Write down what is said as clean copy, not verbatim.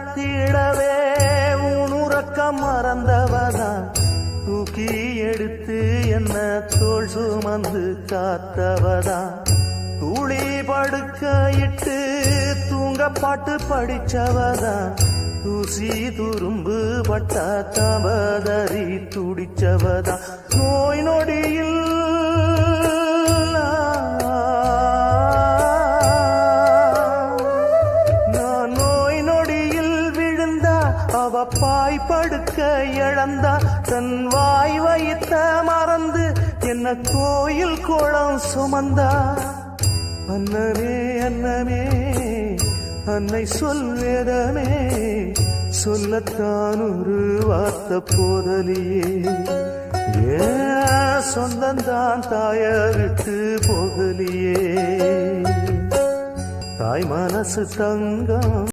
வளர்த்திடவே உணுறக்கம் மறந்தவதான் தூக்கி எடுத்து என்ன தோள் சுமந்து காத்தவதான் தூளி படுக்கையிட்டு தூங்க பாட்டு படிச்சவதான் தூசி துரும்பு பட்டா தவதறி துடிச்சவதான் நோய் நொடியில் நான் நோய் நொடியில் விழுந்தா அவ பாய் படுக்க இழந்தா தன் வாய் வைத்த மறந்து என்ன கோயில் கோலம் சுமந்தா அன்னமே அன்னமே அன்னை சொல்வேதமே சொல்லத்தான் ஒரு வார்த்தை போதலியே ஏன் சொந்தந்தான் தாய விட்டு போகலியே தாய் மனசு தங்கம்